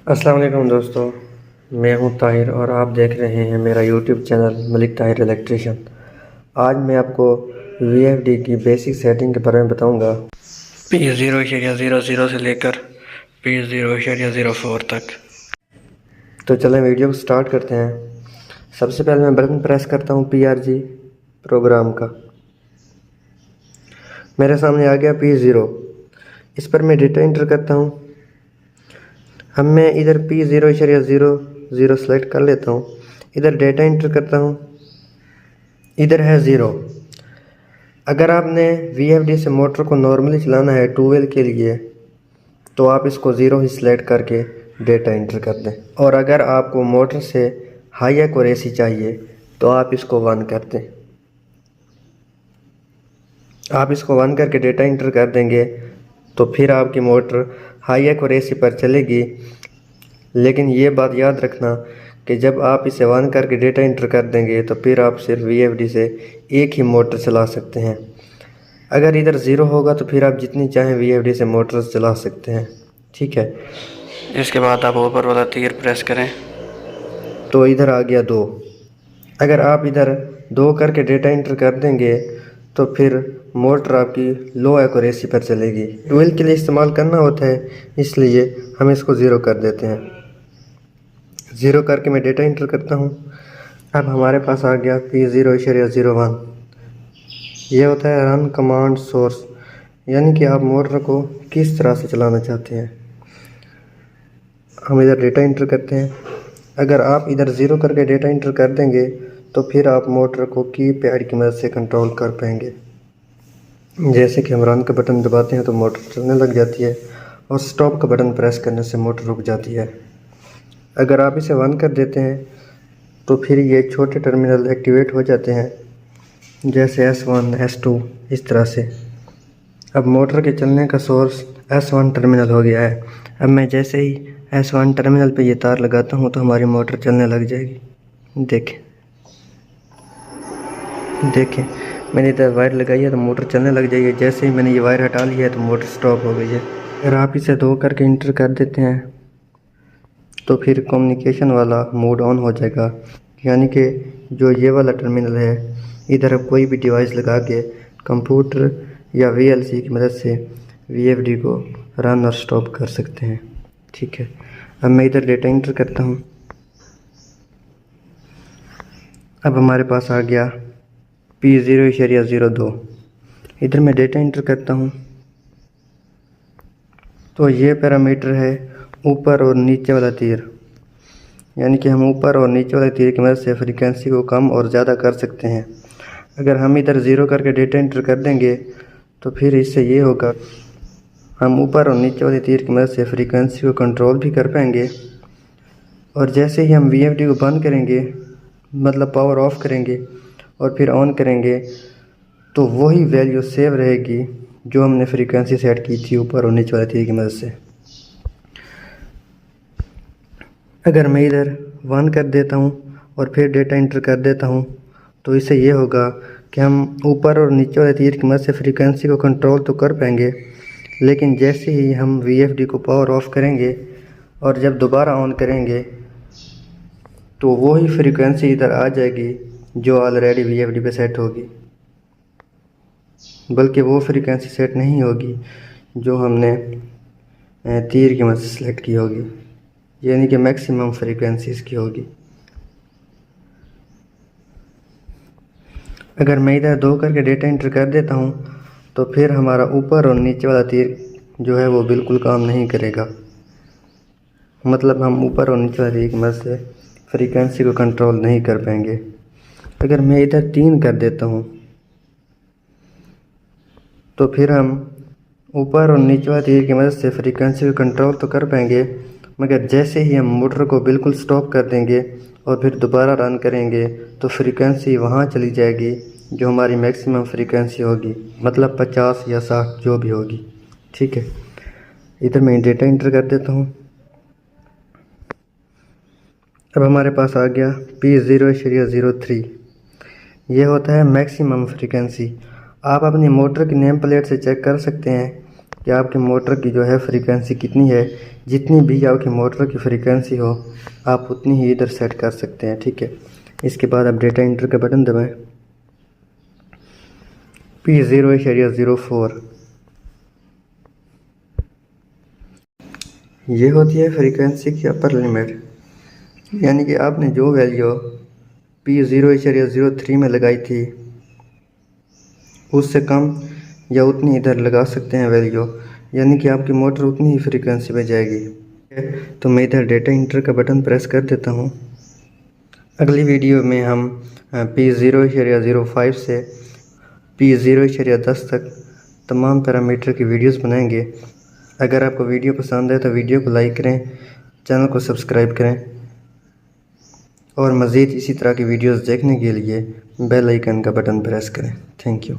अस्सलाम वालेकुम दोस्तों, मैं हूं ताहिर और आप देख रहे हैं मेरा YouTube channel Malik Tahir electrician. आज मैं आपको VFD की बेसिक सेटिंग के बारे में बताऊंगा। P0.00 से लेकर P0.04 तक। तो चलें वीडियो को स्टार्ट करते हैं। सबसे पहले मैं बटन प्रेस करता हूं PRG प्रोग्राम का। मेरे सामने आ गया P0। इस पर मैं डेटा इंटर करता हूं। अब मैं इधर P0.00 सेलेक्ट कर लेता हूँ। इधर डेटा इंटर करता हूँ। इधर है 0। अगर आपने VFD से मोटर को नॉर्मली चलाना है ट्यूबवेल के लिए तो आप इसको 0 ही सिलेक्ट करके डेटा इंटर कर दें, और अगर आपको मोटर से हाई एक्यूरेसी चाहिए तो आप इसको 1 कर दें। आप इसको 1 करके डेटा इंटर कर देंगे तो फिर आपकी मोटर हाई एक्यूरेसी पर चलेगी। लेकिन ये बात याद रखना कि जब आप इसे 1 करके डेटा इंटर कर देंगे तो फिर आप सिर्फ VFD से एक ही मोटर चला सकते हैं। अगर इधर 0 होगा तो फिर आप जितनी चाहें VFD से मोटर चला सकते हैं, ठीक है। इसके बाद आप ऊपर वाला तीर प्रेस करें तो इधर आ गया 2। अगर आप इधर 2 करके डेटा इंटर कर देंगे तो फिर मोटर आपकी लो एक्यूरेसी पर चलेगी। ट्यूबवेल के लिए इस्तेमाल करना होता है, इसलिए हम इसको 0 कर देते हैं। 0 करके मैं डेटा इंटर करता हूँ। अब हमारे पास आ गया P0.01। ये होता है रन कमांड सोर्स, यानी कि आप मोटर को किस तरह से चलाना चाहते हैं। हम इधर डेटा इंटर करते हैं। अगर आप इधर 0 करके डेटा इंटर कर देंगे तो फिर आप मोटर को कीपैड की मदद से कंट्रोल कर पाएंगे। जैसे कि हम रन का बटन दबाते हैं तो मोटर चलने लग जाती है, और स्टॉप का बटन प्रेस करने से मोटर रुक जाती है। अगर आप इसे 1 कर देते हैं तो फिर ये छोटे टर्मिनल एक्टिवेट हो जाते हैं, जैसे S1, S2 इस तरह से। अब मोटर के चलने का सोर्स S1 टर्मिनल हो गया है। अब मैं जैसे ही S1 टर्मिनल पे ये तार लगाता हूँ तो हमारी मोटर चलने लग जाएगी। देखें मैंने इधर वायर लगाई है तो मोटर चलने लग जाएगी। जैसे ही मैंने ये वायर हटा लिया है तो मोटर स्टॉप हो गई है। अगर आप इसे 2 करके इंटर कर देते हैं तो फिर कम्युनिकेशन वाला मोड ऑन हो जाएगा, यानी कि जो ये वाला टर्मिनल है इधर आप कोई भी डिवाइस लगा के कंप्यूटर या VLC की मदद से VFD को रन और स्टॉप कर सकते हैं, ठीक है। अब मैं इधर डेटा इंटर करता हूँ। अब हमारे पास आ गया P0.02। इधर मैं डेटा इंटर करता हूँ तो ये पैरामीटर है ऊपर और नीचे वाला तीर, यानी कि हम ऊपर और नीचे वाले तीर की मदद से फ्रीक्वेंसी को कम और ज़्यादा कर सकते हैं। अगर हम इधर 0 करके डेटा इंटर कर देंगे तो फिर इससे ये होगा, हम ऊपर और नीचे वाले तीर की मदद से फ्रीक्वेंसी को कंट्रोल भी कर पाएंगे। और जैसे ही हम VFD को बंद करेंगे, मतलब पावर ऑफ करेंगे और फिर ऑन करेंगे, तो वही वैल्यू सेव रहेगी जो हमने फ्रीक्वेंसी सेट की थी ऊपर और नीचे वाले तीर की मदद से। अगर मैं इधर 1 कर देता हूँ और फिर डेटा इंटर कर देता हूँ तो इससे ये होगा कि हम ऊपर और नीचे वाले तीर की मदद से फ्रीक्वेंसी को कंट्रोल तो कर पाएंगे, लेकिन जैसे ही हम VFD को पावर ऑफ करेंगे और जब दोबारा ऑन करेंगे तो वही फ्रीक्वेंसी इधर आ जाएगी जो ऑलरेडी VFD पे सेट होगी, बल्कि वो फ्रीक्वेंसी सेट नहीं होगी जो हमने तीर की मदद से सेलेक्ट की होगी, यानी कि मैक्सिमम फ्रीक्वेंसी इसकी होगी। अगर मैं इधर 2 करके डेटा इंटर कर देता हूँ तो फिर हमारा ऊपर और नीचे वाला तीर जो है वो बिल्कुल काम नहीं करेगा, मतलब हम ऊपर और नीचे वाले तीर की मदद से फ्रीक्वेंसी को कंट्रोल नहीं कर पाएंगे। अगर मैं इधर 3 कर देता हूँ तो फिर हम ऊपर और नीचे वाले तीर की मदद से फ्रीक्वेंसी को कंट्रोल तो कर पाएंगे, मगर जैसे ही हम मोटर को बिल्कुल स्टॉप कर देंगे और फिर दोबारा रन करेंगे तो फ्रीक्वेंसी वहाँ चली जाएगी जो हमारी मैक्सिमम फ्रीक्वेंसी होगी, मतलब 50 या 60 जो भी होगी, ठीक है। इधर मैं डेटा इंटर कर देता हूँ। अब हमारे पास आ गया P0.03। ये होता है मैक्सिमम फ्रीक्वेंसी। आप अपनी मोटर की नेम प्लेट से चेक कर सकते हैं कि आपकी मोटर की जो है फ्रीक्वेंसी कितनी है। जितनी भी आपकी मोटर की फ्रीक्वेंसी हो आप उतनी ही इधर सेट कर सकते हैं, ठीक है। इसके बाद आप डेटा इंटर का बटन दबाएं। P0.04 ये होती है फ्रीक्वेंसी की अपर लिमिट, यानी कि आपने जो वैल्यू P0.03 में लगाई थी उससे कम या उतनी इधर लगा सकते हैं वैल्यू, यानी कि आपकी मोटर उतनी ही फ्रीक्वेंसी पे जाएगी। तो मैं इधर डेटा इंटर का बटन प्रेस कर देता हूँ। अगली वीडियो में हम P0.05 से P0.10 तक तमाम पैरामीटर की वीडियोस बनाएंगे। अगर आपको वीडियो पसंद है तो वीडियो को लाइक करें, चैनल को सब्सक्राइब करें और मज़ीद इसी तरह की वीडियोस देखने के लिए बेल आइकन का बटन प्रेस करें। Thank you.